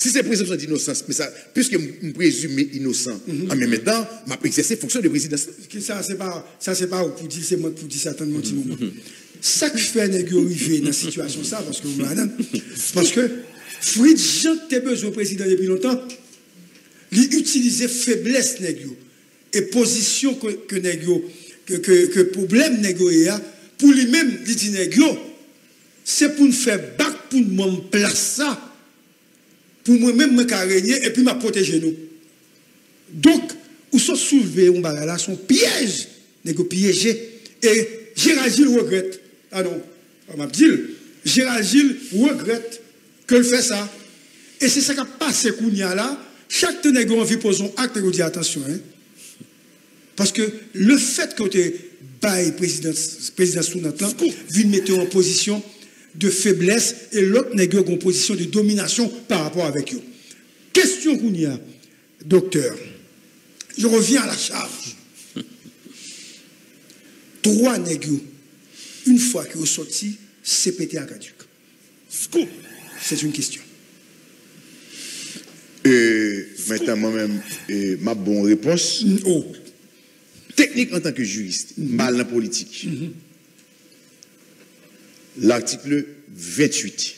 Si c'est présomption d'innocence, mais ça, puisque je présume innocent, en même temps, m'a exercé fonction de président. Ça, c'est pas pour dire, c'est moi pour dire ça, attends, mon petit moment. Ça que fait négro arriver dans la situation, ça, parce que Fritz Jean était besoin président depuis longtemps, il utilisait faiblesse négro et position que négro, que problème négro est pour lui-même, il dit négro, c'est pour nous faire bac pour nous place ça. Pour moi-même, je vais régner et puis je protéger nous. Donc, où sont soulevés, on va là, son piège, piégé. Et Gérald Gilles regrette. Ah non, on m'a dit, Gérald Gilles regrette que fait ça. Et c'est ça qui a passé Kounia là. Chaque nègre envie de poser un acte et dit attention. Hein? Parce que le fait que tu es président Sounat là, vous mettez en position de faiblesse et l'autre nègre en position de domination par rapport avec eux. Question Kounia, docteur. Je reviens à la charge. 3 nègres, une fois qu'ils sont sortis, c'est pété à caduc. C'est une question. Maintenant, moi-même, ma bonne réponse. Technique en tant que juriste, mal dans la politique. L'article 28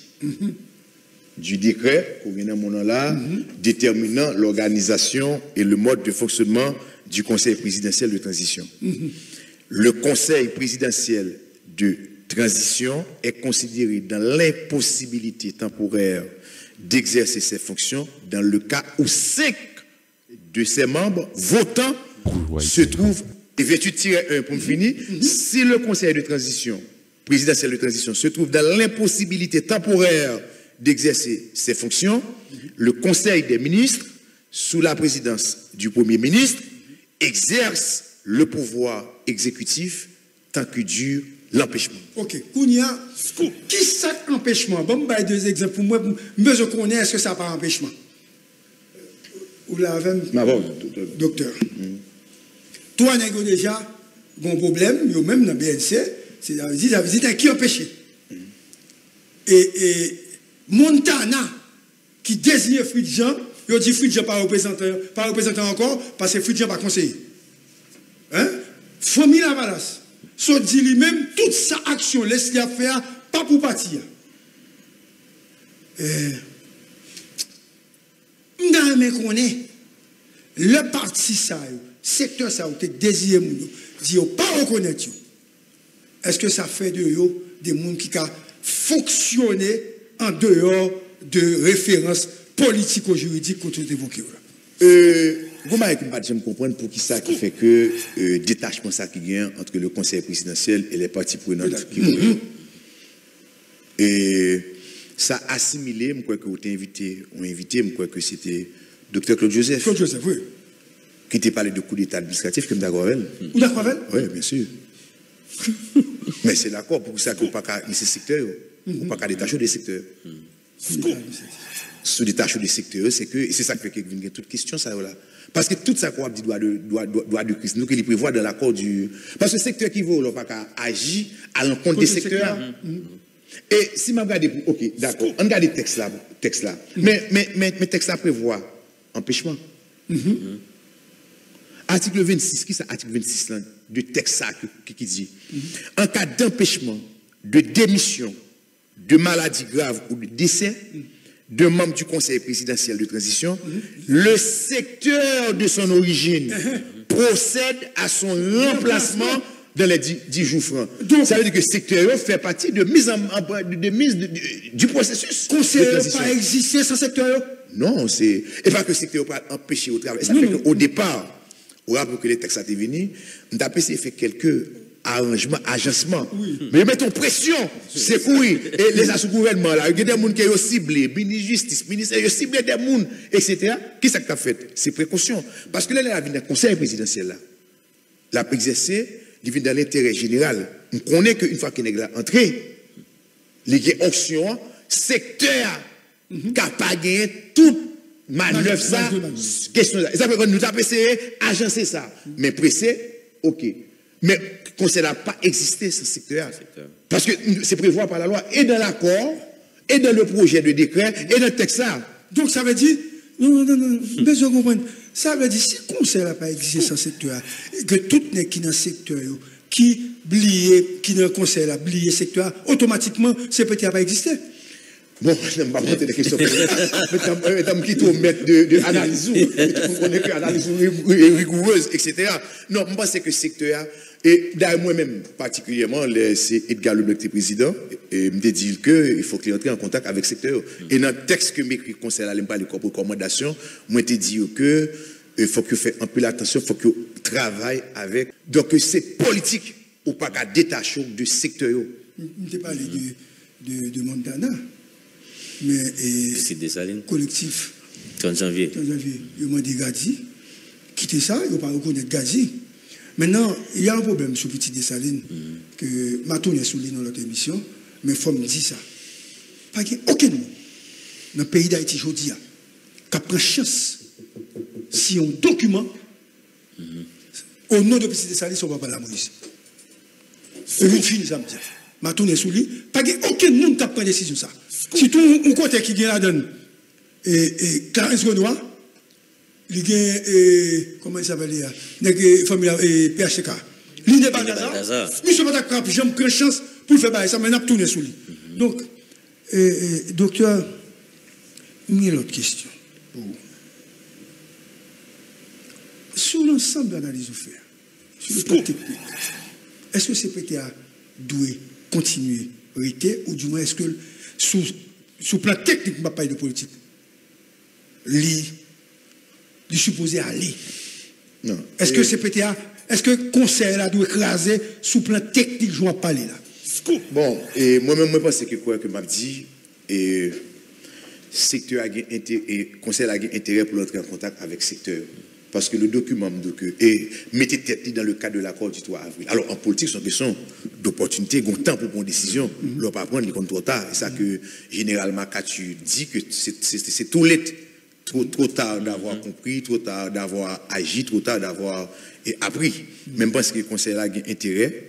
du décret qu'on vient de là, déterminant l'organisation et le mode de fonctionnement du Conseil présidentiel de transition. Le Conseil présidentiel de transition est considéré dans l'impossibilité temporaire d'exercer ses fonctions dans le cas où 5 de ses membres votants se trouvent, et 28-1 pour me finir, si le Conseil de transition présidentiel de transition se trouve dans l'impossibilité temporaire d'exercer ses fonctions, le Conseil des ministres, sous la présidence du Premier ministre, exerce le pouvoir exécutif tant que dure l'empêchement. Ok. Kounia, qui ça empêchement? Bon, bah, 2 exemples pour moi. Je connais, est-ce que ça n'a pas empêchement? Ou l'avez docteur. Toi, nègre déjà, bon problème, même dans le BNC, c'est la visite qui empêché. Et Montana, qui désigne Fritz Jean, il dit Fritz Jean pas représentant encore, parce que Fritz Jean pas conseiller. Hein? Famille Lavalas, so dit lui-même, toute sa action, laisse-le faire, pas pour partir. M'dame connaît, le parti ça, secteur ça, ou désiré moun, dit pas reconnaître. Est-ce que ça fait de eux des gens qui ont fonctionné en dehors de références politico-juridiques qu'on a évoquées? Vous m'avez comprendre pour qui ça qui fait que détachement ça qui gagne entre le Conseil présidentiel et les parties prenantes qui vont. Et ça assimilé, je crois que vous avez invité, je crois que c'était Dr Claude Joseph. Claude Joseph, oui. Qui t'a parlé de coup d'état administratif, comme d'accord avec elle. Ou d'accord avec elle? Oui, bien sûr. Mais c'est d'accord pour ça qu'on ne peut pas laisser secteur. On ne peut pas détacher des secteurs. Sous détacher des secteurs, c'est que c'est ça qui fait qu'il y a toute question ça là. Parce que tout ça qu'on dit doit de crise, nous qu'il prévoit dans l'accord du. Parce que le secteur qui vaut, on ne peut pas agir à l'encontre des secteurs. Et si je regarde, ok, d'accord, on regarde le texte là. Mais texte là prévoit empêchement. Article 26, qui c'est article 26 là, de texte ça qui dit en cas d'empêchement, de démission, de maladie grave ou de décès d'un membre du Conseil présidentiel de transition, le secteur de son origine procède à son remplacement dans les 10 jours francs. Donc, ça veut dire que le secteur fait partie de mise du processus. Le Conseil n'a pas existé sans secteur? Non, c'est. Et pas que le secteur n'a pas empêché au travail. Ça fait qu'au départ, au rapport que les textes ont été venus, on a essayé de faire quelques arrangements, agencements. Mais mettons pression, c'est courir. Et les sous-gouvernements, là, il y a des gens qui ont ciblé, ministre de justice, ministre, ils ont ciblé des gens, etc. Qu'est-ce que tu as fait? C'est précaution. Parce que là, il y a un conseil présidentiel, là. La exercé, il vient dans l'intérêt général. On connaît qu'une fois qu'il est entré, il y a option, secteur, qui n'a pas gagné toute manœuvre, ça, question là. Ça veut dire que nous avons essayé d'agencer ça. Mais pressé, ok. Mais le conseil n'a pas existé ce secteur. Parce que c'est prévu par la loi et dans l'accord, et dans le projet de décret, et dans le texte là. Donc ça veut dire, non, besoin de comprendre. Ça veut dire, si le conseil n'a pas existé dans ce secteur, que tout n'est qui dans le secteur, qui dans le conseil a oublié le secteur, automatiquement, ce petit n'a pas existé. Bon, je ne vais pas poser des questions. Mais qui trop mettre de analyse, on connaît que l'analyse rigoureuse, etc. Non, je pense que le secteur, et d'ailleurs moi-même, particulièrement, c'est Edgar Leblanc qui est président, et me dit qu'il faut qu'il entre en contact avec le secteur. Et dans le texte que m'écrit le conseil, là, pas les recommandations, moi, je dit que il faut que fait un peu l'attention, il faut que travaille avec. Donc, c'est politique, ou pas qu'à détacher de secteur. Je te parlé de Montana. Mais collectif 30 janvier. Il m'a dit Gadji, quittez ça, il ne pas reconnaître Gadji. Maintenant, il y a un problème sur Petit Dessalines, que Maton est souligné dans notre émission, mais il faut me dire ça. Pas qu'il n'y ait aucun monde dans le pays d'Haïti aujourd'hui qui prend chance si on document au nom de Petit Dessalines, on ne va pas la Moïse. Et une fille, ça me dit. Maton est souligné, pas qu'il n'y ait aucun monde qui prend décision ça. Si tout un côté qui vient la donne, et Clarence Renoir, il y a, comment il s'appelle, il y a famille PHK. Il n'est pas Gaza. Monsieur Matakap, j'ai pris chance pour faire ça, mais il a tourné sur lui. Donc, docteur, il y a une autre question. Sur l'ensemble de l'analyse que vous faites, sur le plan technique, est-ce que CPTA doit continuer à rester, ou du moins est-ce que sous le plan technique, je ne parle pas de politique, il supposé aller. Non. Est-ce que CPTA, est-ce que le conseil là doit écraser sous le plan technique, je ne vais parler là? Bon, et moi-même, je pense que quoi que m'a dit, et secteur a et conseil a intérêt pour entrer en contact avec le secteur. Parce que le document me dit que, et mettez tête dans le cadre de l'accord du 3 avril. Alors en politique, c'est une question d'opportunité, il y a un temps pour prendre une décision, on ne va pas prendre les comptes trop tard. C'est ça que généralement, quand tu dis que c'est tout trop tard d'avoir compris, trop tard d'avoir agi, trop tard d'avoir appris. Même parce que le conseil a intérêt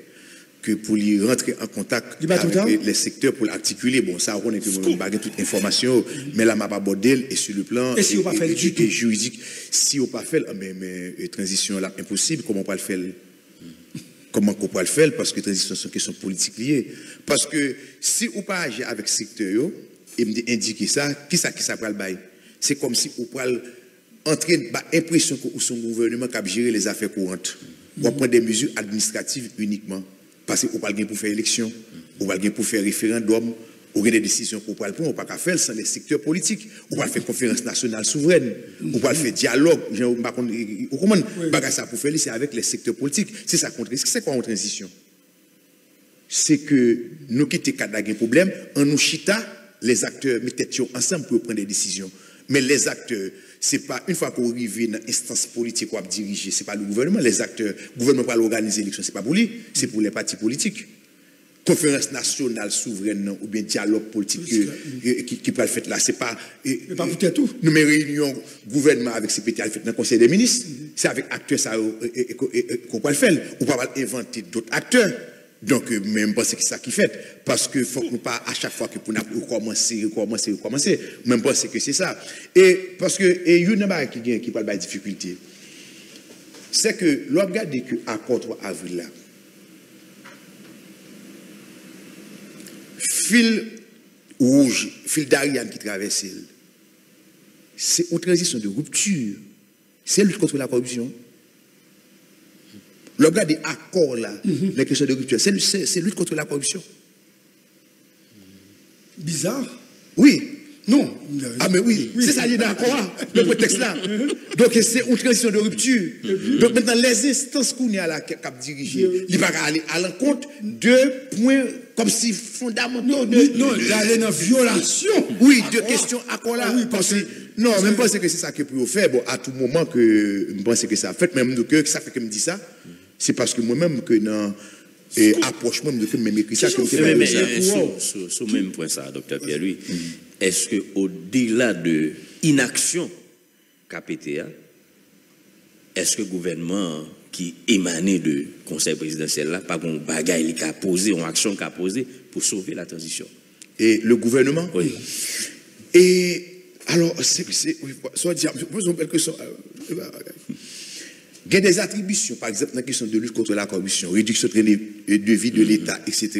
que pour lui rentrer en contact avec les secteurs pour l'articuler. Bon, ça, on est que nous avons toute information, mais là, je pas abordé et sur le plan et si on pas fait juridique. Si on pas fait, mais transition là impossible, comment on peut le faire? Comment on peut le faire? Parce que transition c'est une question politique liée. Parce que si on pas agir avec le secteur, et me indiquer ça, qui ça peut le bail? C'est comme si on peut entrer dans l'impression que son gouvernement qui a géré les affaires courantes. On prend des mesures administratives uniquement. Parce qu'on parle pour faire élection, on parle pour faire référendum, on a des décisions qu'on parle pour, on ne peut pas faire sans les secteurs politiques. On va faire conférence nationale souveraine, on va faire dialogue. Comment ça pour faire, c'est avec les secteurs politiques. C'est ça qu'on risque. C'est quoi en transition? C'est que nous quittons des problèmes, en nous chita, les acteurs mettent ensemble pour prendre des décisions. Mais les acteurs, ce n'est pas une fois qu'on arrive dans l'instance politique qu'on va diriger, ce n'est pas le gouvernement. Les acteurs, le gouvernement va organiser l'élection, ce n'est pas pour lui, c'est pour les partis politiques. Conférence nationale souveraine ou bien dialogue politique qui peut être fait là, c'est pas. Pas pour tout. Nous, mes réunions gouvernement avec CPTA fait dans le Conseil des ministres, c'est avec acteurs qu'on peut le faire. On peut pas inventer d'autres acteurs. Donc, même pas c'est ça qui fait. Parce que faut que nous pas à chaque fois que pour nous recommencer. Même pas c'est que c'est ça. Et parce que, il y a une chose qui parle de difficulté. C'est que, l'on regarde que l'accord 3 avril là, fil rouge, fil d'Ariane qui traverse, c'est une transition de rupture. C'est lutte contre la corruption. Le gars des accords là, les questions de rupture, c'est lutte contre la corruption. Bizarre. Oui. Non. Ah mais oui. C'est ça, il est d'accord, le prétexte là. Donc c'est une transition de rupture. Donc maintenant, les instances qu'on a là, qui dirigent, il va aller à l'encontre de points comme si fondamentaux. Non, d'aller dans violation. Oui, de questions accords là. Oui, parce que, non, même pas c'est que c'est ça que pour faire. Bon, à tout moment que je pense que ça a fait, même que ça fait que me dit ça. C'est parce que moi-même, que dans approche même de même écrit ça, que sur le même point, ça, docteur Pierre-Louis, est-ce qu'au-delà de l'inaction KPTA, est-ce que le gouvernement qui émanait du conseil présidentiel là, pas un bagaille qui a posé, une action qui a posé pour sauver la transition? Et le gouvernement? Oui. Et Alors, soit dire, posons quelque chose. Il y a des attributions, par exemple, dans la question de lutte contre la corruption, réduction de vie de l'État, etc.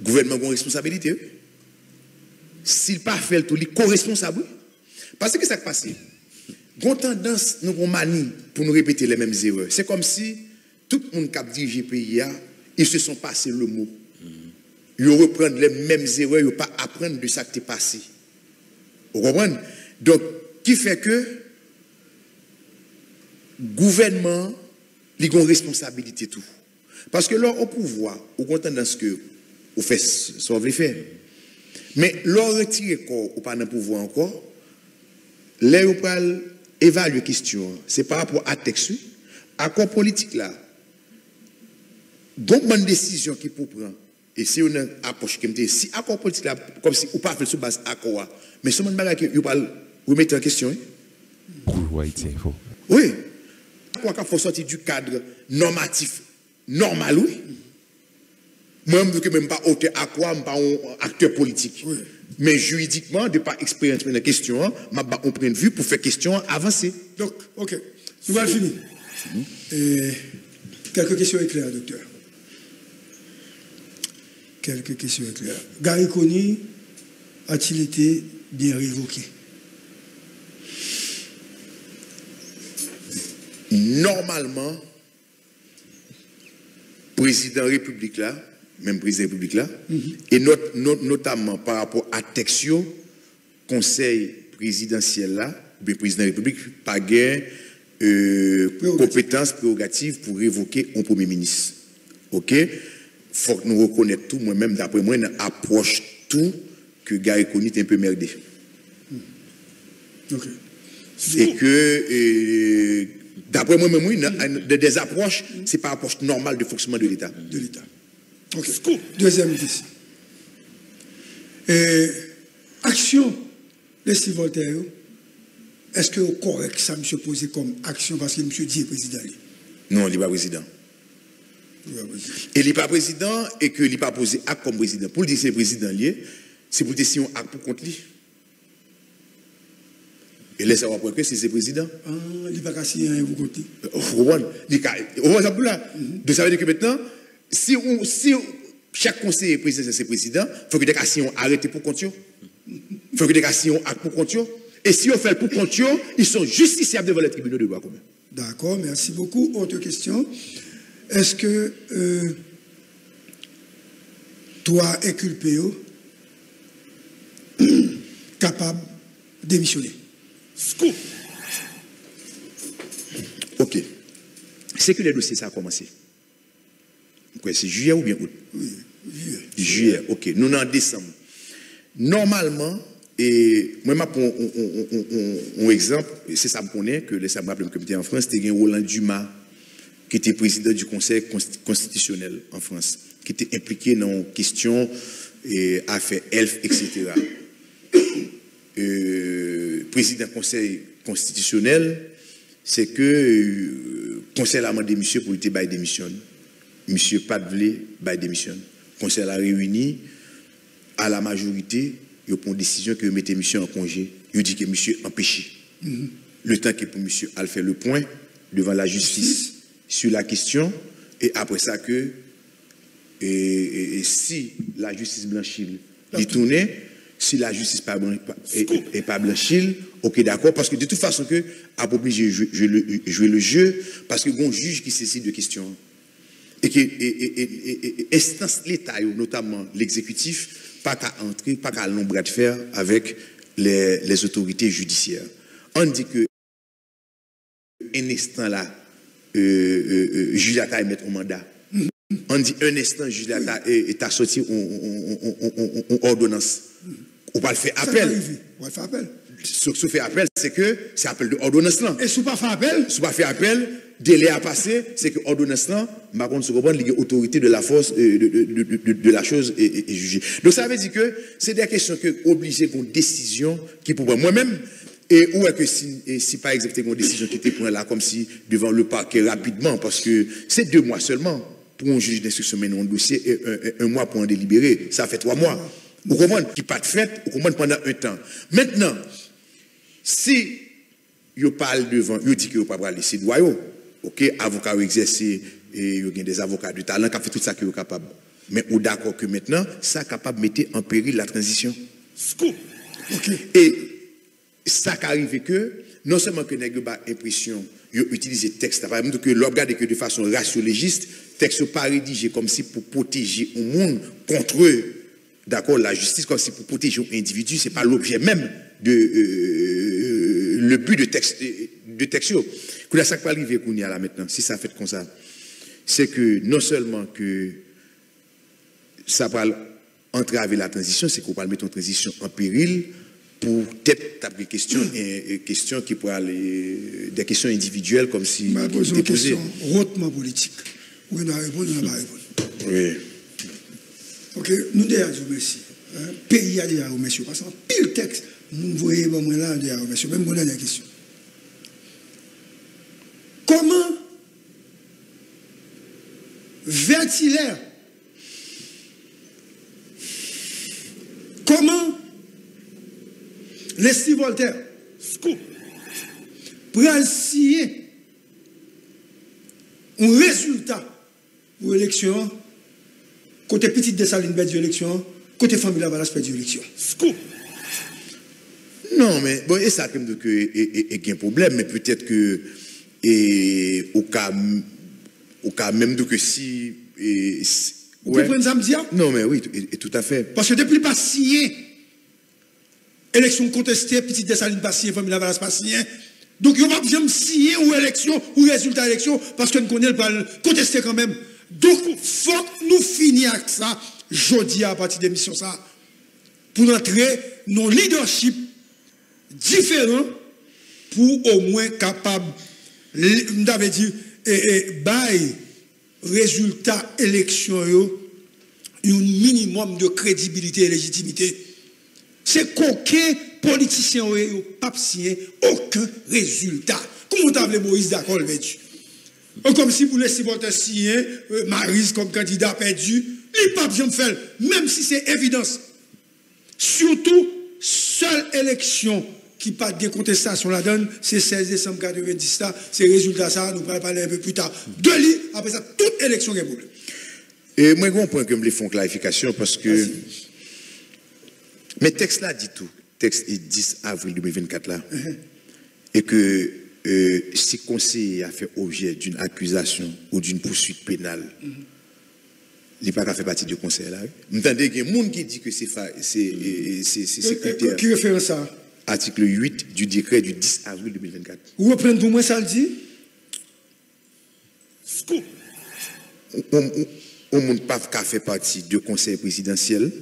Le gouvernement a une responsabilité. S'il pas fait le tout, il est co-responsable. Parce que ça qui passe, on a tendance, nous avons manie pour nous répéter les mêmes erreurs. C'est comme si tout le monde qui a dirigé le pays, ils se sont passés le mot. Ils reprennent les mêmes erreurs, ils ne pas apprendre de ça qui est passé. Vous comprenez? Donc, qui fait que le gouvernement a une responsabilité tout. Parce que là, au pouvoir, on a tendance que on fait ce qu'on veut faire. Mais l'on retire corps ou pas dans le pouvoir encore, là, on peut évaluer la question. C'est par rapport à texte, à quoi politique là. Donc, une décision qui peut prendre. Et si on a une approche comme ça, si accord politique là, comme si on pas fait sur base accord, mais ce monde que vous parlez, vous mettez en question. Oui. Pourquoi qu'il faut sortir du cadre normatif normal, oui. Moi, je ne même pas auteur à quoi, je ne suis pas un acteur politique. Oui. Mais juridiquement, de ne pas expérimenter la question, je vais un point de vue pour faire question avancer. Donc, ok. Nous allons finir. Quelques questions éclairées, docteur. Quelques questions éclairées. Gary Conny a-t-il été bien révoqué? Normalement, président de la République là, même président de la République là, et notamment par rapport à Texio, conseil présidentiel là, le président de la République, pas gain compétence prérogative pour révoquer un premier ministre. Ok? Faut que nous reconnaissons tout, moi-même, d'après moi, une approche tout que Gary Conny est un peu merdé. Ok. Et que, d'après moi-même, des approches, c'est pas approche normale de fonctionnement de l'État. De l'État. Ok. Deuxième question. Action de Steve Voltaire, est-ce que c'est correct ça, M. posé comme action parce que M. dit est président? Non, il n'est pas président. Et il n'est pas président et que il n'est pas posé acte comme président. Pour le dire que c'est président lié, c'est pour dire si on acte pour contre lui. Et laisse savoir que c'est président. Ah, il n'est pas cassé rien vous comptez. Donc ça veut dire que maintenant, si chaque conseiller président c'est président, il faut que des cassillons arrêtent pour contre. Il faut que des cassillons acte pour contre. Et si on fait le pour contre, ils sont justiciables devant les tribunaux de droit commun. D'accord, merci beaucoup. Autre question. Est-ce que toi, inculpé, capable de démissionner? Ok. C'est que le dossier ça a commencé. C'est juillet ou bien août? Oui, juillet. Ok. Nous sommes en décembre. Normalement, et moi, je un exemple, c'est ça me connaît que les sables comme comité en France, c'était Roland Dumas, qui était président du Conseil constitutionnel en France, qui était impliqué dans les questions et affaires ELF, etc. Président du Conseil constitutionnel, c'est que Conseil a demandé monsieur pour lui bail démission. Monsieur pas de vle bail démission. Conseil a réuni à la majorité, il prend une décision que mettez monsieur en congé. Il dit que monsieur empêché. Le temps que pour monsieur a fait le point devant la justice sur la question, et après ça que si la justice blanchit, il tourne, si la justice n'est pas blanchie, ok d'accord, parce que de toute façon que a obligé de jouer le jeu, parce que bon juge qui saisit de questions, et que instance l'État, notamment l'exécutif, pas qu'à entrer, pas qu'à l'ombre de fer avec les autorités judiciaires. On dit que un instant là, juge l'État mettre au mandat. On dit un instant, juge l'État est sorti en ordonnance. On va le faire appel. On va faire appel. Ce qui fait appel, c'est que c'est appel de ordonnance là. Et si on pas fait appel? Si on pas fait appel, délai à passer, c'est que ordonnance là, par contre, se comprend l'autorité de la force de la chose est jugée. Donc ça veut dire que c'est des questions que obligé qu'on décision qui pour moi-même. Et où est que si par exemple, une décision qui était prise là, comme si devant le parquet rapidement, parce que c'est 2 mois seulement pour un juge d'instruction mener un dossier et un mois pour en délibérer, ça fait 3 mois. Vous comprenez? Qui pas de fait, vous comprenez pendant un temps. Maintenant, Si vous parlez devant, vous dites que vous ne pouvez pas laisser droit, ok, avocat exercer, et vous avez des avocats de talent qui fait tout ça qui est capable. Mais vous d'accord que maintenant, ça est capable de mettre en péril la transition. Scoop. Okay. Et ça qui arrive que, non seulement que nous avons l'impression d'utiliser le texte, par exemple, que l'on regarde que de façon ratiolégiste, le texte n'est pas rédigé comme si pour protéger le monde contre eux. D'accord, la justice, comme si pour protéger l'individu, ce n'est pas l'objet même de le but de texte. Quand ça peut arriver qu'on y a là maintenant, si ça fait comme ça, c'est que non seulement que ça va entraver la transition, c'est qu'on va mettre une transition en péril pour peut-être des questions qui pourraient aller, des questions individuelles comme si. Je pose une question hautement politique. Oui, on a répondu, on n'a pas répondu. Oui. Ok, nous devons dire merci. Pays a dit à monsieur, parce qu'en pile texte, nous voyons bon là, dire monsieur, même la dernière question. Comment Vertilaire, comment Leslie Voltaire prend signer un résultat pour l'élection, côté Petite Dessalines perd l'élection, côté famille Lavalas perd l'élection. Non, mais bon, et ça, comme il y a un problème, mais peut-être que, au cas même de que si. Vous comprenez ça, me dire? Non, mais oui, tout à fait. Parce que depuis pas signé, élection contestée, Petite Dessalines pas signé, famille Lavalas pas signé. Donc, il n'y a pas besoin de signer ou élection, ou résultat d'élection, parce que nous connaissons pas contester quand même. Donc, il faut que nous finissions avec ça, jeudi à partir de l'émission, ça, pour entrer dans un leadership différent, pour au moins capable, nous avons dit, bail résultat élection, un minimum de crédibilité et légitimité. C'est qu'aucun politicien n'a pas signé aucun résultat. Comment tu as Moïse d'accord avec comme si vous laissez votre signer Maryse comme candidat perdu, il n'a pas besoin de faire, même si c'est évidence. Surtout, seule élection qui pas de contestation la donne, c'est 16 décembre 90, c'est résultat ça, nous allons parler un peu plus tard. De lui, après ça, toute élection est problème. Et moi, je comprends que me font clarification parce que. Mais texte là dit tout. Texte est 10 avril 2024 là. Et que si conseiller a fait objet d'une accusation ou d'une poursuite pénale, il n'est pas qu'à faire partie du conseil là. Vous entendez qu'il y a un monde qui dit que c'est secrétaire. Qui réfère ça? Article 8 du décret du 10 avril 2024. Vous reprenez pour moi ça le dit? On ne peut pas faire partie du conseil présidentiel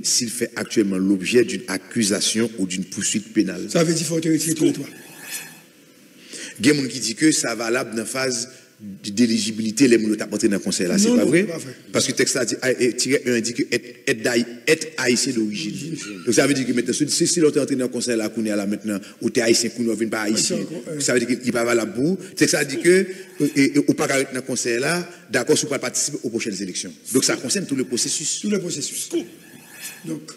s'il fait actuellement l'objet d'une accusation ou d'une poursuite pénale. Ça veut dire qu'il faut te retirer tout toi. Il y a des gens qui disent que ça va valable dans la phase d'éligibilité, les gens qui sont entrés dans le conseil là, c'est pas vrai? Parce que le texte dit être haïtien d'origine. Donc ça veut dire que maintenant, si l'autre est entré dans le conseil là, qu'on est là maintenant, ou tu es haïtien, qu'on ne vient pas haïtien, ça veut dire qu'il n'est pas valable pour. Le texte dit que, ou pas dans le conseil là, d'accord, si vous ne participer aux prochaines élections. Donc ça concerne tout le processus. Tout le processus. Donc,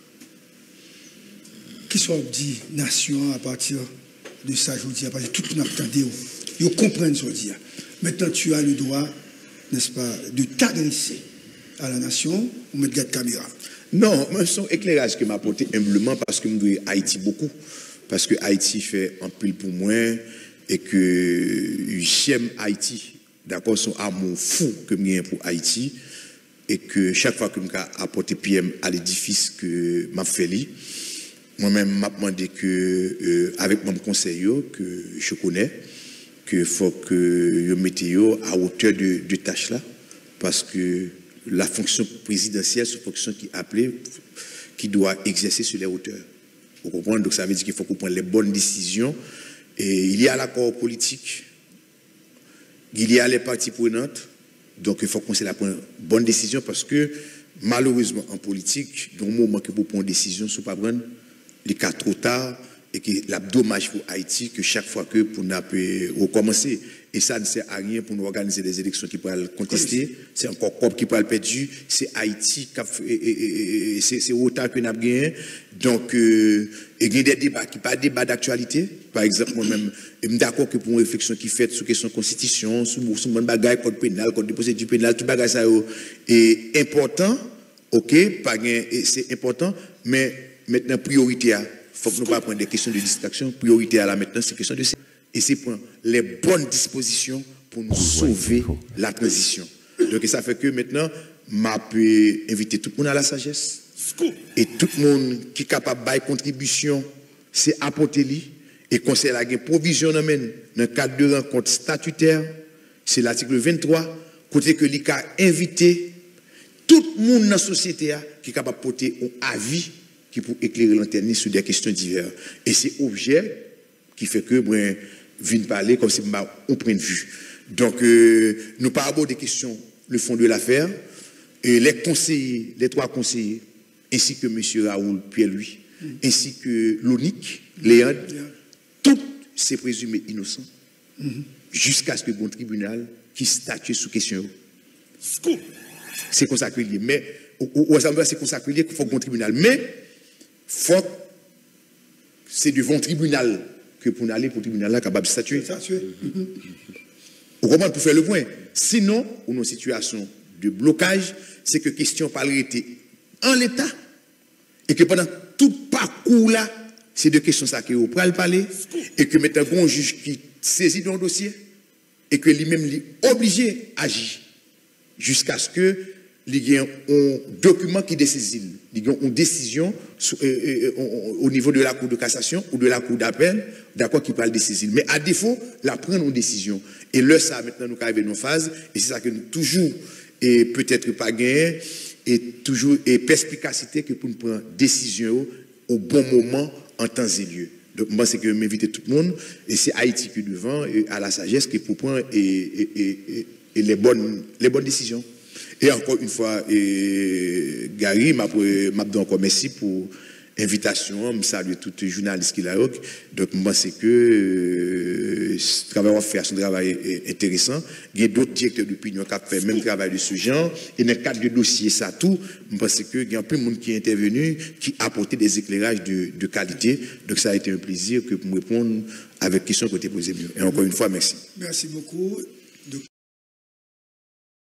qui soit dit nation à partir de ça, je dis, à partir de tout le monde attendait, ils comprennent ce que je dis. Maintenant, tu as le droit, n'est-ce pas, de t'adresser à la nation ou mettre garde caméra. Non, mais c'est un éclairage que m'a apporté humblement parce que je dois Haïti beaucoup. Parce que Haïti fait un pile pour moi et que j'aime Haïti. D'accord, son amour fou que j'ai pour Haïti. Et que chaque fois que je apporte PM à l'édifice que m'a fait lui, moi-même m'a demandé que, avec mon conseil que je connais, qu'il faut que je mette à hauteur de tâche là, parce que la fonction présidentielle, c'est une fonction qui est appelée, qui doit exercer sur les hauteurs. Vous comprenez? Donc ça veut dire qu'il faut qu'on prenne les bonnes décisions. Et il y a l'accord politique, il y a les parties prenantes, donc il faut qu'on prenne la bonne décision parce que malheureusement en politique, dans le moment que vous prenez une décision, si vous ne prenez pas, il est trop tard. et que la dommage pour Haïti que chaque fois que pour nous recommencer et ça ne sert à rien pour nous organiser des élections qui pourraient contester, c'est encore COP qui pourrait le perdre, c'est Haïti c'est autant que nous avons gagné. Donc il y a des débats qui pas débat d'actualité. Par exemple, moi-même, je suis d'accord que pour une réflexion qui fait sur question constitution, sur mon bagage code pénal, code de procédure pénale, tout bagage ça est important. OK, c'est important, mais maintenant priorité à faut que nous pas prendre des questions de distraction, priorité à la maintenant c'est question de et c'est prendre les bonnes dispositions pour nous sauver la transition. Donc ça fait que maintenant m'a peut inviter tout le monde à la sagesse et tout le monde qui est capable de faire contribution, c'est apporter lui et conseil la provision dans le cadre de rencontre statutaire, c'est l'article 23 côté que l'ICA invité tout le monde dans la société qui est capable de porter un avis qui pour éclairer l'antenne sur des questions diverses. Et c'est objet qui fait que moi, je viens parler comme si on point de vue. Donc, nous pas aborder des questions, le fond de l'affaire. Et les conseillers, les trois conseillers, ainsi que M. Raoul Pierre-Louis, ainsi que l'ONIC, Léandre, tous ces présumés innocents, jusqu'à ce que bon tribunal qui statue sous question. C'est consacré. Mais, au Assemblée, c'est consacré qu'il faut bon tribunal. Mais, faut c'est devant tribunal que pour aller pour le tribunal là capable de statuer. Au comment pour faire le point. Sinon, on a une situation de blocage, c'est que question parlerait en l'état et que pendant tout parcours là, c'est de questions ça que vous pourrez parler et que maintenant un juge qui saisit dans le dossier et que lui-même est obligé d'agir jusqu'à ce que il y a un document qui décide, il y a une décision au niveau de la Cour de cassation ou de la Cour d'appel, d'accord, qui parle de décision. Mais à défaut, la prendre une décision. Et là, ça, maintenant, nous arrivons dans une phase, et c'est ça que nous toujours, et peut-être pas gagné, et toujours, et perspicacité que pour nous prendre décision au bon moment, en temps et lieu. Donc, moi, c'est que m'inviter tout le monde, et c'est Haïti qui est devant, et à la sagesse, qui pour prendre et les bonnes décisions. Et encore une fois, Gary m'a donné encore merci pour l'invitation. Je salue tous les journalistes qui l'ont. Donc, moi, c'est que ce travail on fait, c'est un travail intéressant. Il y a d'autres directeurs d'opinion qui ont fait le même travail de ce genre. Et dans le cadre de dossier, ça tout, je pense qu'il y a plein de monde qui est intervenu, qui a apporté des éclairages de qualité. Donc, ça a été un plaisir que pour me répondre avec question côté posée. Et encore une fois, merci. Merci beaucoup.